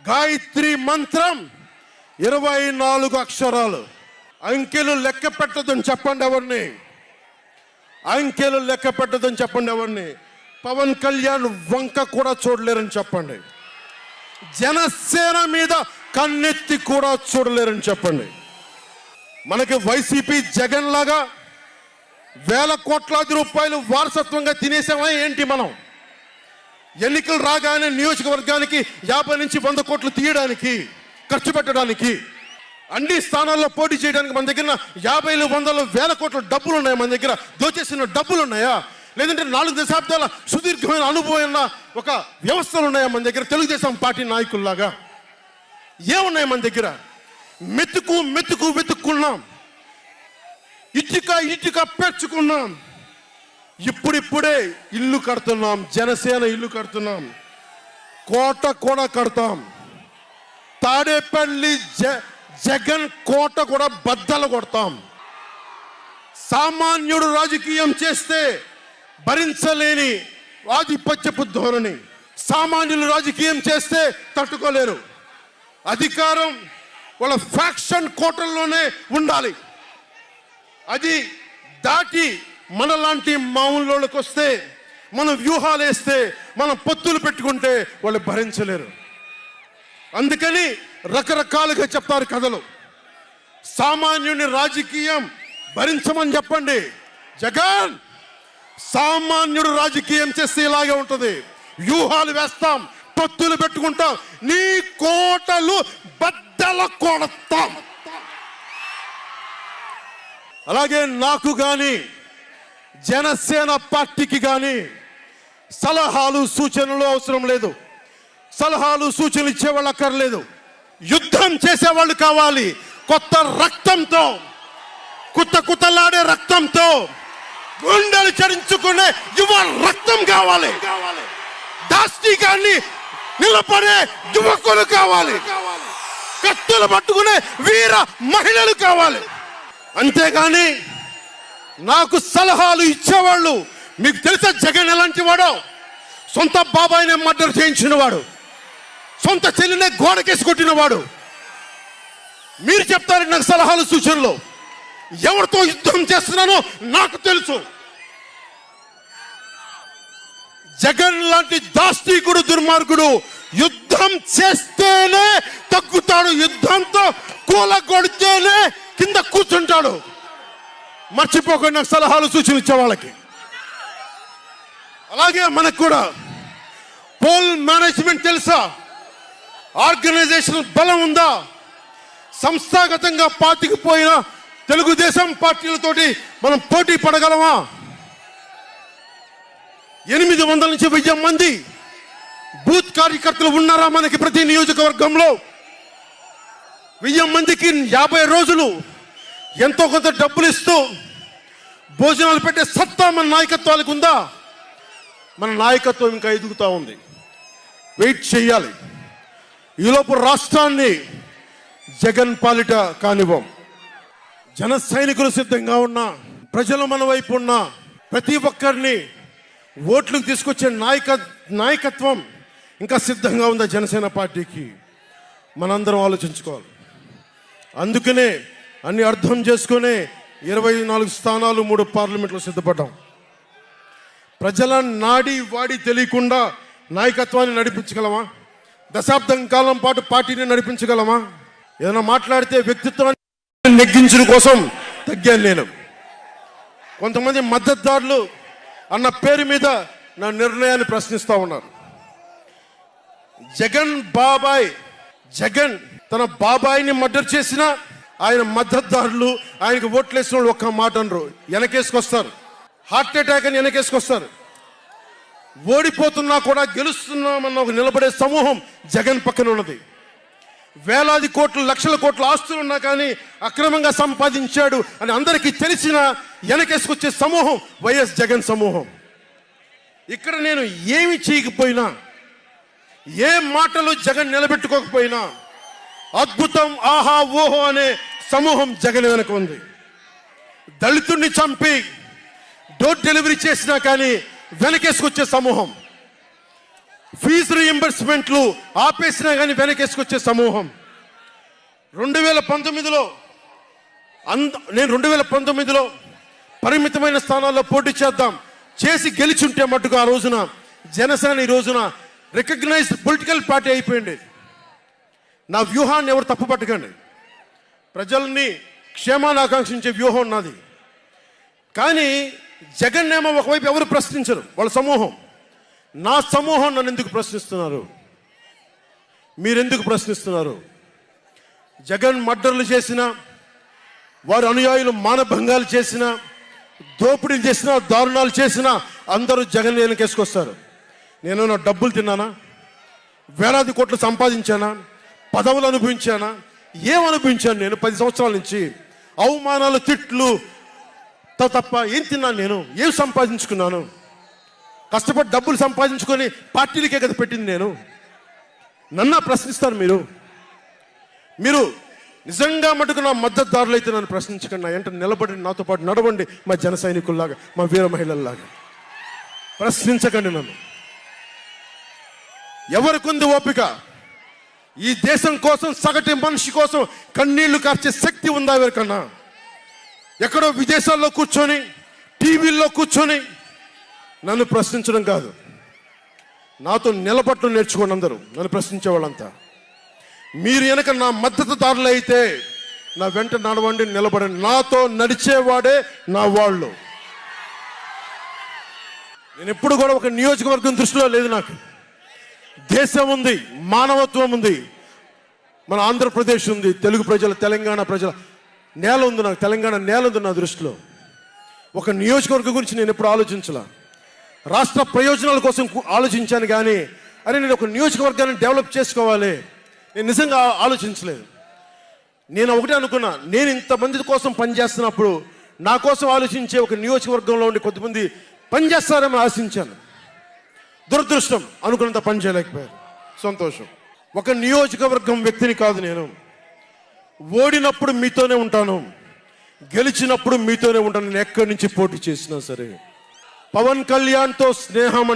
గాయత్రి మంత్రం 24 అక్షరాలు. అంకెలు లెక్క పెట్టదని చెప్పండి ఎవరిని, అంకెలు లెక్క పెట్టదని చెప్పండి ఎవరిని. పవన్ కళ్యాణ్ వంక కూడా చూడలేరని చెప్పండి. జనసేన మీద కన్నెత్తి కూడా చూడలేరని చెప్పండి. మనకి వైసీపీ జగన్ లాగా వేల కోట్లాది రూపాయలు వారసత్వంగా తినేసామా ఏంటి? మనం ఎన్నికలు రాగానే నియోజకవర్గానికి 50 నుంచి 100 కోట్లు తీయడానికి, ఖర్చు పెట్టడానికి, అన్ని స్థానాల్లో పోటీ చేయడానికి మన దగ్గర 50, 100, 1000 కోట్ల డబ్బులు ఉన్నాయా? మన దగ్గర దోచేసిన డబ్బులు ఉన్నాయా? లేదంటే 4 దశాబ్దాల సుదీర్ఘమైన అనుభవం ఉన్న ఒక వ్యవస్థలు ఉన్నాయా మన దగ్గర? తెలుగుదేశం పార్టీ నాయకుల్లాగా ఏమున్నాయి మన దగ్గర? వెతుక్కున్నాం. ఇటుక ఇటుక పెంచుకున్నాం. ఇప్పుడిప్పుడే ఇల్లు కడుతున్నాం. జనసేన ఇల్లు కడుతున్నాం. కోట కూడా కడతాం. తాడేపల్లి జగన్ కోట కూడా బద్దలు కొడతాం. సామాన్యుడు రాజకీయం చేస్తే భరించలేని ఆధిపత్యపు ధోరణి. సామాన్యులు రాజకీయం చేస్తే తట్టుకోలేరు. అధికారం వాళ్ళ ఫ్యాక్షన్ కోటల్లోనే ఉండాలి. అది దాటి మనలాంటి మామూలులోకి వస్తే, మనం వ్యూహాలు వేస్తే, మనం పొత్తులు పెట్టుకుంటే వాళ్ళు భరించలేరు. అందుకని రకరకాలుగా చెప్తారు కథలు. సామాన్యుని రాజకీయం భరించమని చెప్పండి. జగన్ సామాన్యుడు రాజకీయం చేస్తే ఇలాగే ఉంటుంది. వ్యూహాలు వేస్తాం, పొత్తులు పెట్టుకుంటాం, నీ కోటలు బద్దల కొడతాం. అలాగే నాకు కానీ జనసేన పార్టీకి కానీ సలహాలు సూచనలు అవసరం లేదు. సలహాలు సూచనలు ఇచ్చేవాళ్ళు అక్కర్లేదు. యుద్ధం చేసేవాళ్ళు కావాలి. కొత్త రక్తంతో, కుత్తలాడే రక్తంతో, గుండెలు చరించుకునే యువ రక్తం కావాలి. దాష్టికాన్ని నిలబడే యువకులు కావాలి. కత్తులు పట్టుకునే వీర మహిళలు కావాలి. అంతేగాని నాకు సలహాలు ఇచ్చేవాళ్ళు, మీకు తెలుసా జగన్ ఎలాంటి వాడో? సొంత బాబాయినే మర్డర్ చేయించిన వాడు, సొంత చెల్లినే గోడకేసి కొట్టిన వాడు. మీరు చెప్తారు నాకు సలహాలు సూచనలు. ఎవరితో యుద్ధం చేస్తున్నానో నాకు తెలుసు. జగన్ లాంటి దాష్టీకుడు, దుర్మార్గుడు యుద్ధం చేస్తేనే తగ్గుతాడు. యుద్ధంతో కూలగొడితేనే కింద కూర్చుంటాడు. మర్చిపోకుండా నాకు సలహాలు సూచనలు ఇచ్చే వాళ్ళకి. అలాగే మనకు కూడా పోల్ మేనేజ్మెంట్ తెలుసా? ఆర్గనైజేషన్ బలం ఉందా? సంస్థాగతంగా పార్టీకి పోయిన తెలుగుదేశం పార్టీలతోటి మనం పోటీ పడగలమా? 800 నుంచి 1000 మంది బూత్ కార్యకర్తలు ఉన్నారా మనకి ప్రతి నియోజకవర్గంలో? 1000 మందికి 50 రోజులు ఎంతో కొంత డబ్బులు ఇస్తూ భోజనాలు పెట్టే సత్తా మన నాయకత్వాలకు ఉందా? మన నాయకత్వం ఇంకా ఎదుగుతూ ఉంది. వెయిట్ చేయాలి. ఈలోపు రాష్ట్రాన్ని జగన్ పాలిట కానివ్వం. జన సైనికులు సిద్ధంగా ఉన్నా, ప్రజలు మన వైపు ఉన్నా, ప్రతి ఒక్కరిని ఓట్లకు తీసుకొచ్చే నాయకత్వం ఇంకా సిద్ధంగా ఉందా జనసేన పార్టీకి? మనందరం ఆలోచించుకోవాలి. అందుకనే అన్ని అర్థం చేసుకునే 24 స్థానాలు 3 పార్లమెంట్లో సిద్ధపడ్డాం. ప్రజల నాడి వాడి తెలియకుండా నాయకత్వాన్ని నడిపించగలమా? దశాబ్దం కాలం పాటు పార్టీని నడిపించగలమా? ఏదైనా మాట్లాడితే వ్యక్తిత్వాన్ని నెగ్గించడం కోసం తగ్గాను నేను. కొంతమంది మద్దతుదారులు అన్న పేరు మీద నా నిర్ణయాన్ని ప్రశ్నిస్తూ ఉన్నారు. జగన్ తన బాబాయిని మర్డర్ చేసిన ఆయన మద్దతుదారులు, ఆయనకు ఓట్లేసిన వాళ్ళు ఒక్క మాట అనరు, వెనకేసుకొస్తారు. హార్ట్ అటాక్ అని వెనకేసుకొస్తారు. ఓడిపోతున్నా కూడా గెలుస్తున్నామన్న ఒక నిలబడే సమూహం జగన్ పక్కన ఉన్నది. వేలాది కోట్లు, లక్షల కోట్ల ఆస్తులు ఉన్నా కానీ అక్రమంగా సంపాదించాడు అని అందరికీ తెలిసిన వెనకేసుకొచ్చే సమూహం వైఎస్ జగన్ సమూహం. ఇక్కడ నేను ఏమి చేయకపోయినా, ఏ మాటలు జగన్ నిలబెట్టుకోకపోయినా అద్భుతం, ఆహా ఓహో అనే సమూహం జగన్ వెనక ఉంది. దళితుడిని చంపి డోర్ డెలివరీ చేసినా కానీ వెనకేసుకొచ్చే సమూహం, ఫీజు రీయింబర్స్మెంట్లు ఆపేసినా కానీ వెనకేసుకొచ్చే సమూహం. 2019లో నేను 2019లో పరిమితమైన స్థానాల్లో పోటీ చేసి గెలిచుంటే మట్టుకు ఆ రోజున జనసేన ఈ రోజున రికగ్నైజ్డ్ పొలిటికల్ పార్టీ అయిపోయింది. నా వ్యూహాన్ని ఎవరు తప్పు పట్టకండి. ప్రజల్ని క్షేమాన్ని ఆకాంక్షించే వ్యూహం ఉన్నది. కానీ జగన్ ఏమో ఒకవైపు ఎవరు ప్రశ్నించరు, వాళ్ళ సమూహం. నా సమూహం నన్ను ఎందుకు ప్రశ్నిస్తున్నారు? మీరెందుకు ప్రశ్నిస్తున్నారు? జగన్ మర్డర్లు చేసిన, వారి అనుయాయులు మానభంగాలు చేసిన, దోపిడీలు చేసిన, దారుణాలు చేసిన అందరూ జగన్ వెనకేసుకొస్తారు. నేను నా డబ్బులు తిన్నానా? వేలాది కోట్లు సంపాదించానా? పదవులు అనుభవించానా? ఏం అనుభవించాను నేను 10 సంవత్సరాల నుంచి? అవమానాలు, తిట్లు, తప్ప ఏం తిన్నాను? నేను ఏం సంపాదించుకున్నాను? కష్టపడి డబ్బులు సంపాదించుకొని పార్టీలకే కదా పెట్టింది నేను. నన్ను ప్రశ్నిస్తారు మీరు నిజంగా మటుకు నా మద్దతుదారులు అయితే నన్ను ప్రశ్నించకండి. నా వెంట నిలబడి నాతో పాటు నడవండి, మా జన సైనికుల్లాగా, మా వీర మహిళల్లాగా. ప్రశ్నించకండి నన్ను. ఎవరికుంది ఓపిక? ఈ దేశం కోసం, సగటు మనిషి కోసం కన్నీళ్లు కార్చే శక్తి ఉందా ఎవరికన్నా? ఎక్కడో విదేశాల్లో కూర్చొని, టీవీల్లో కూర్చొని నన్ను ప్రశ్నించడం కాదు, నాతో నిలబట్టడం నేర్చుకోండి అందరూ, నన్ను ప్రశ్నించే వాళ్ళంతా. మీరు వెనక నా మద్దతుదారులు అయితే నా వెంట నడవండి, నిలబడండి. నాతో నడిచేవాడే నా వాళ్ళు. నేను ఎప్పుడు కూడా ఒక నియోజకవర్గం దృష్టిలో లేదు. నాకు దేశం ఉంది, మానవత్వం ఉంది, మన ఆంధ్రప్రదేశ్ ఉంది, తెలుగు ప్రజల, తెలంగాణ ప్రజల నేల ఉంది. నాకు తెలంగాణ నేల ఉంది నా దృష్టిలో. ఒక నియోజకవర్గం గురించి నేను ఎప్పుడు ఆలోచించలా. రాష్ట్ర ప్రయోజనాల కోసం ఆలోచించాను కానీ అరే నేను ఒక నియోజకవర్గాన్ని డెవలప్ చేసుకోవాలి నేను నిజంగా ఆలోచించలేదు. నేను ఒకటే అనుకున్నా, నేను ఇంతమంది కోసం పనిచేస్తున్నప్పుడు నా కోసం ఆలోచించే ఒక నియోజకవర్గంలో ఉండి కొద్దిమంది పనిచేస్తారని ఆశించాను. దురదృష్టం, అనుకున్నంత పని చేయలేకపోయారు. సంతోషం. ఒక నియోజకవర్గం వ్యక్తిని కాదు నేను. ఓడినప్పుడు మీతోనే ఉంటాను, గెలిచినప్పుడు మీతోనే ఉంటాను. నేను ఎక్కడి నుంచి పోటీ చేసినా సరే. పవన్ కళ్యాణ్తో స్నేహం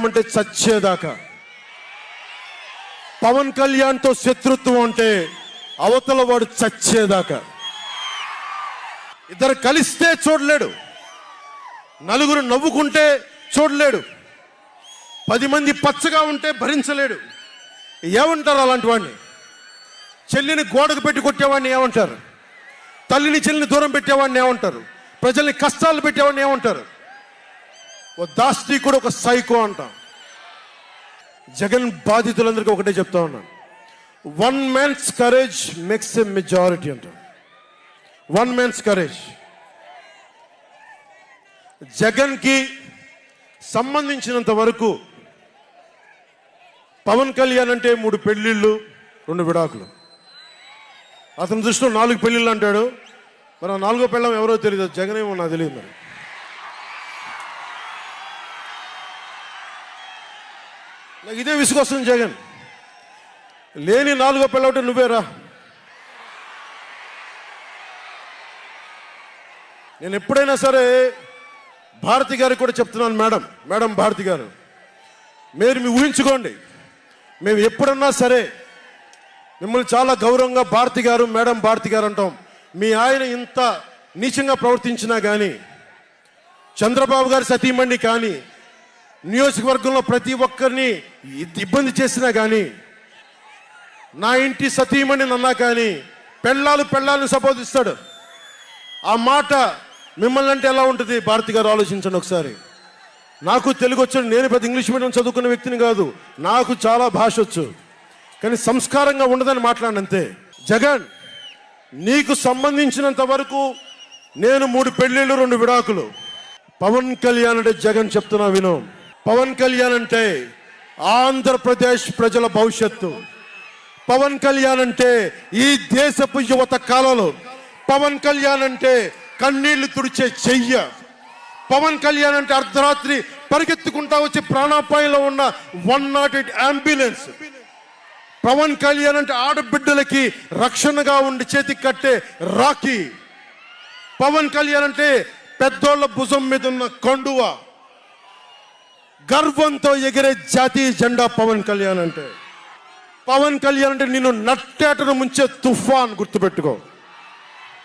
అంటే చచ్చేదాకా. పవన్ కళ్యాణ్తో శత్రుత్వం అంటే అవతల వాడు చచ్చేదాకా. ఇద్దరు కలిస్తే చూడలేడు, నలుగురు నవ్వుకుంటే చూడలేడు, 10 మంది పచ్చగా ఉంటే భరించలేడు. ఏమంటారు అలాంటి వాడిని? చెల్లిని గోడకు పెట్టి కొట్టేవాడిని ఏమంటారు? తల్లిని చెల్లిని దూరం పెట్టేవాడిని ఏమంటారు? ప్రజల్ని కష్టాలు పెట్టేవాడిని ఏమంటారు? ఓ దాష్టీకుడు, ఒక సైకో అంటాం. జగన్ బాధితులందరికీ ఒకటే చెప్తా ఉన్నాను, 1 man's courage makes a majority అంటాం. 1 man's courage. జగన్కి సంబంధించినంత వరకు పవన్ కళ్యాణ్ అంటే 3 పెళ్లిళ్ళు 2 విడాకులు. అతని దృష్టిలో 4 పెళ్లిళ్ళు అంటాడు. మరి 4వ పెళ్ళం ఎవరో తెలియదు, జగన్ ఏమో నాకు తెలియదు. మరి నాకు ఇదే విసుగొస్తుంది. జగన్ లేని 4వ పెళ్ళవుటే నువ్వేరా. నేను ఎప్పుడైనా సరే భారతి గారికి కూడా చెప్తున్నాను, మేడం భారతి గారు, మీరు ఊహించుకోండి, మేము ఎప్పుడన్నా సరే మిమ్మల్ని చాలా గౌరవంగా భారతి గారు, మేడం భారతి గారు అంటాం. మీ ఆయన ఇంత నీచంగా ప్రవర్తించినా కానీ, చంద్రబాబు గారి సతీమణి కానీ, నియోజకవర్గంలో ప్రతి ఒక్కరిని ఇబ్బంది చేసినా కానీ, నా ఇంటి సతీమణి అన్నా కానీ పెళ్ళాలను సంబోధిస్తాడు. ఆ మాట మిమ్మల్ని అంటే ఎలా ఉంటుంది భారతి గారు? ఆలోచించండి ఒకసారి. నాకు తెలుగు వచ్చు, నేను పెద్ద ఇంగ్లీష్ మీడియం చదువుకున్న వ్యక్తిని కాదు, నాకు చాలా భాష వచ్చు, కానీ సంస్కారంగా ఉండదని మాట్లాడినంతే. జగన్, నీకు సంబంధించినంత వరకు నేను 3 పెళ్లిళ్ళు 2 విడాకులు. పవన్ కళ్యాణ్ అంటే జగన్ చెప్తున్నా విను, పవన్ కళ్యాణ్ అంటే ఆంధ్రప్రదేశ్ ప్రజల భవిష్యత్తు. పవన్ కళ్యాణ్ అంటే ఈ దేశపు యువత కాలంలో. పవన్ కళ్యాణ్ అంటే కన్నీళ్లు తుడిచే చెయ్య. పవన్ కళ్యాణ్ అంటే అర్ధరాత్రి పరిగెత్తుకుంటా వచ్చి ప్రాణాపాయంలో ఉన్న 108 అంబులెన్స్. పవన్ కళ్యాణ్ అంటే ఆడబిడ్డలకి రక్షణగా ఉండి చేతికి కట్టే రాఖీ. పవన్ కళ్యాణ్ అంటే పెద్దోళ్ల భుజం మీద ఉన్న కండువ, గర్వంతో ఎగిరే జాతీయ జెండా. పవన్ కళ్యాణ్ అంటే నిన్ను నట్టేటను ముంచే తుఫాన్. గుర్తుపెట్టుకో,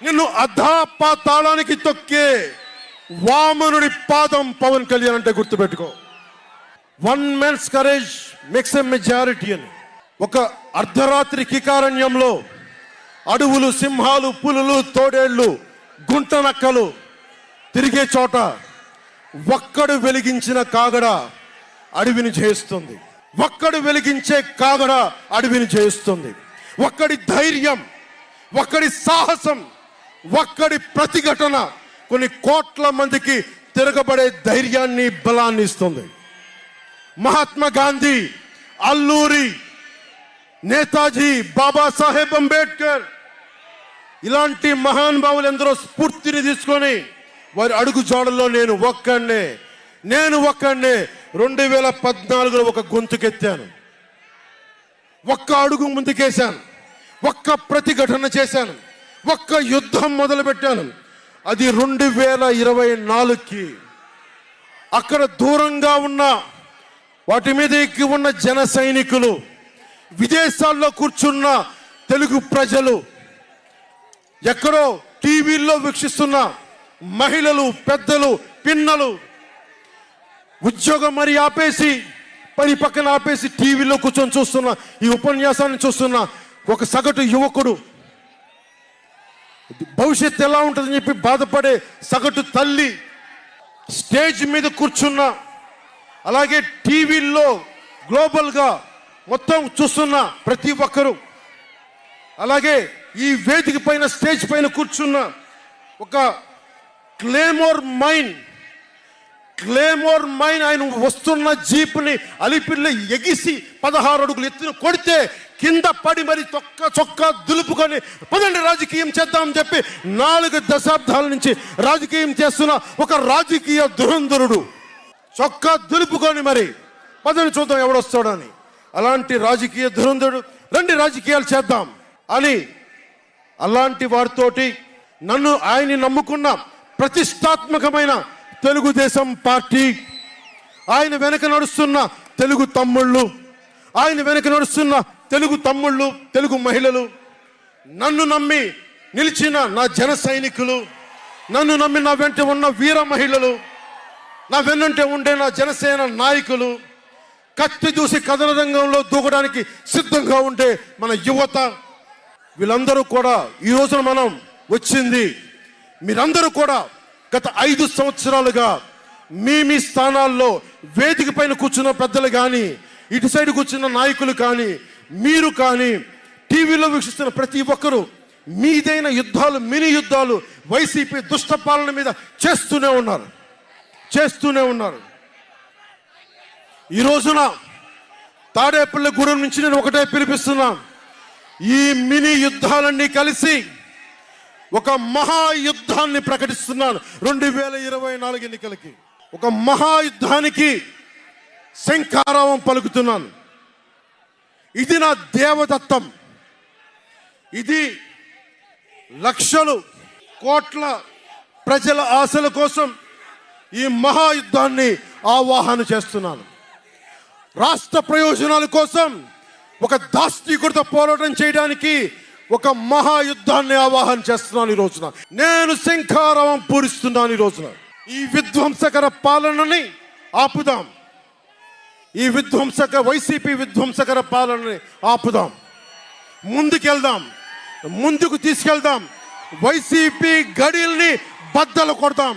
నిన్ను అధాపాతాళానికి తొక్కే వామనుడి పాదం పవన్ కళ్యాణ్ అంటే. గుర్తుపెట్టుకో, 1 man's courage makes a majority అని. ఒక అర్ధరాత్రి కికారణ్యంలో అడవులు, సింహాలు, పులులు, తోడేళ్లు, గుంటనక్కలు తిరిగే చోట ఒక్కడు వెలిగించిన కాగడ అడవిని జయిస్తుంది. ఒక్కడు వెలిగించే కాగడ అడవిని జయిస్తుంది. ఒక్కడి ధైర్యం, ఒక్కడి సాహసం, ఒక్కడి ప్రతిఘటన కొన్ని కోట్ల మందికి తిరగబడే ధైర్యాన్ని, బలాన్ని ఇస్తుంది. మహాత్మా గాంధీ, అల్లూరి, నేతాజీ, బాబాసాహెబ్ అంబేద్కర్, ఇలాంటి మహానుభావులు ఎందరో స్ఫూర్తిని తీసుకొని వారి అడుగు జాడల్లో నేను ఒక్కడినే 2014లో ఒక గొంతుకెత్తాను, ఒక్క అడుగు ముందుకేశాను, ఒక్క ప్రతిఘటన చేశాను, ఒక్క యుద్ధం మొదలుపెట్టాను. అది 2024కి. అక్కడ దూరంగా ఉన్న వాటి మీద ఎక్కి ఉన్న జన సైనికులు, విదేశాల్లో కూర్చున్న తెలుగు ప్రజలు, ఎక్కడో టీవీల్లో వీక్షిస్తున్న మహిళలు, పెద్దలు, పిన్నలు ఉద్యోగం మరి ఆపేసి, పని పక్కన ఆపేసి టీవీలో కూర్చొని చూస్తున్న ఈ ఉపన్యాసాన్ని చూస్తున్న ఒక సగటు యువకుడు, భవిష్యత్తు ఎలా ఉంటుందని చెప్పి బాధపడే సగటు తల్లి, స్టేజ్ మీద కూర్చున్న, అలాగే టీవీల్లో గ్లోబల్గా మొత్తం చూస్తున్న ప్రతి ఒక్కరు, అలాగే ఈ వేదిక పైన స్టేజ్ పైన కూర్చున్న ఒక క్లేమోర్ మైన్ ఆయన వస్తున్న జీప్ని అలిపిల్లి ఎగిసి 16 అడుగులు ఎత్తున కొడితే కింద పడి మరి చొక్కా దులుపుకొని పదండి రాజకీయం చేద్దామని చెప్పి 4 దశాబ్దాల నుంచి రాజకీయం చేస్తున్న ఒక రాజకీయ దురంధరుడు చొక్కా దులుపుకొని మరి పదని చూద్దాం ఎవడొస్తాడని, అలాంటి రాజకీయ దురంధరుడు రండి రాజకీయాలు చేద్దాం అని అలాంటి వారితోటి ఆయన్ని నమ్ముకున్న ప్రతిష్టాత్మకమైన తెలుగుదేశం పార్టీ, ఆయన వెనక నడుస్తున్న తెలుగు తమ్ముళ్ళు, తెలుగు మహిళలు, నన్ను నమ్మి నిలిచిన నా జన సైనికులు, నన్ను నమ్మి నా వెంట ఉన్న వీర మహిళలు, నా వెన్నంటే ఉండే నా జనసేన నాయకులు, కత్తి దూసి కథన రంగంలో దూకడానికి సిద్ధంగా ఉండే మన యువత, వీళ్ళందరూ కూడా ఈ రోజున మనం వచ్చింది, మీరందరూ కూడా గత 5 సంవత్సరాలుగా మీ స్థానాల్లో వేదిక పైన కూర్చున్న పెద్దలు కానీ, ఇటు సైడ్ కూర్చున్న నాయకులు కానీ, మీరు కానీ, టీవీలో వీక్షిస్తున్న ప్రతి ఒక్కరూ మీదైన యుద్ధాలు, మినీ యుద్ధాలు వైసీపీ దుష్ట పాలన మీద చేస్తూనే ఉన్నారు. ఈ రోజున తాడేపల్లిగూడెం నుంచి నేను ఒకటే పిలిపిస్తున్నా, ఈ మినీ యుద్ధాలన్నీ కలిసి ఒక మహాయుద్ధాన్ని ప్రకటిస్తున్నాను. 2024 ఎన్నికలకి ఒక మహాయుద్ధానికి శంఖారావం పలుకుతున్నాను. ఇది నా దేవదత్తం. ఇది లక్షలు కోట్ల ప్రజల ఆశల కోసం ఈ మహాయుద్ధాన్ని ఆవాహన చేస్తున్నాను. రాష్ట్ర ప్రయోజనాల కోసం ఒక దాస్తికుడితో పోరాటం చేయడానికి ఒక మహాయుద్ధాన్ని ఆవాహన చేస్తున్నాను. ఈ రోజున నేను శంఖారావం పూరిస్తున్నాను. ఈ రోజున ఈ విధ్వంసకర పాలనని ఆపుదాం. ఈ వైసీపీ విధ్వంసకర పాలనని ఆపుదాం. ముందుకు తీసుకెళ్దాం. వైసీపీ గడిల్ని బద్దలు కొడదాం.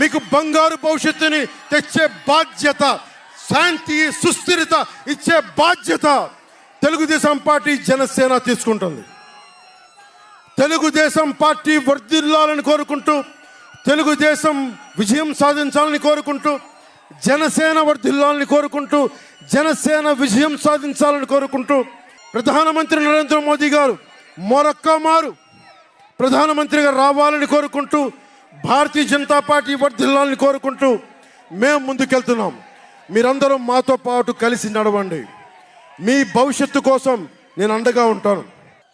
మీకు బంగారు భవిష్యత్తుని తెచ్చే బాధ్యత, శాంతి, సుస్థిరత ఇచ్చే బాధ్యత తెలుగుదేశం పార్టీ, జనసేన తీసుకుంటుంది. తెలుగుదేశం పార్టీ వర్ధిల్లాలని కోరుకుంటూ, తెలుగుదేశం విజయం సాధించాలని కోరుకుంటూ, జనసేన వర్ధిల్లాలని కోరుకుంటూ, జనసేన విజయం సాధించాలని కోరుకుంటూ, ప్రధానమంత్రి నరేంద్ర మోదీ గారు మరొక్కమారు ప్రధానమంత్రిగా రావాలని కోరుకుంటూ, భారతీయ జనతా పార్టీ వర్ధిల్లాలని కోరుకుంటూ మేము ముందుకెళ్తున్నాం. మీరందరూ మాతో పాటు కలిసి నడవండి. మీ భవిష్యత్తు కోసం నేను అండగా ఉంటాను.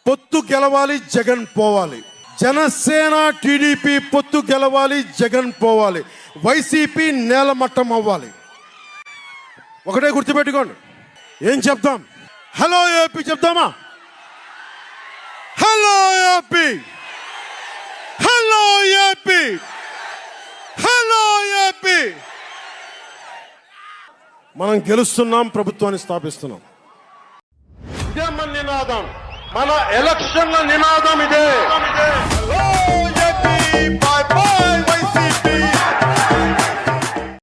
పొత్తు గెలవాలి, జగన్ పోవాలి. జనసేన టీడీపీ పొత్తు గెలవాలి, జగన్ పోవాలి. వైసీపీ నేలమట్టం అవ్వాలి. ఒకటే గుర్తుపెట్టుకోండి. ఏం చెప్తాం? హలో ఏపీ చెప్తామా? Hello AP, hello AP, hello AP. మనం గెలుస్తున్నాం, ప్రభుత్వాన్ని స్థాపిస్తున్నాం. ఇదే మన నినాదం, మన ఎలక్షన్ల నినాదం ఇదే.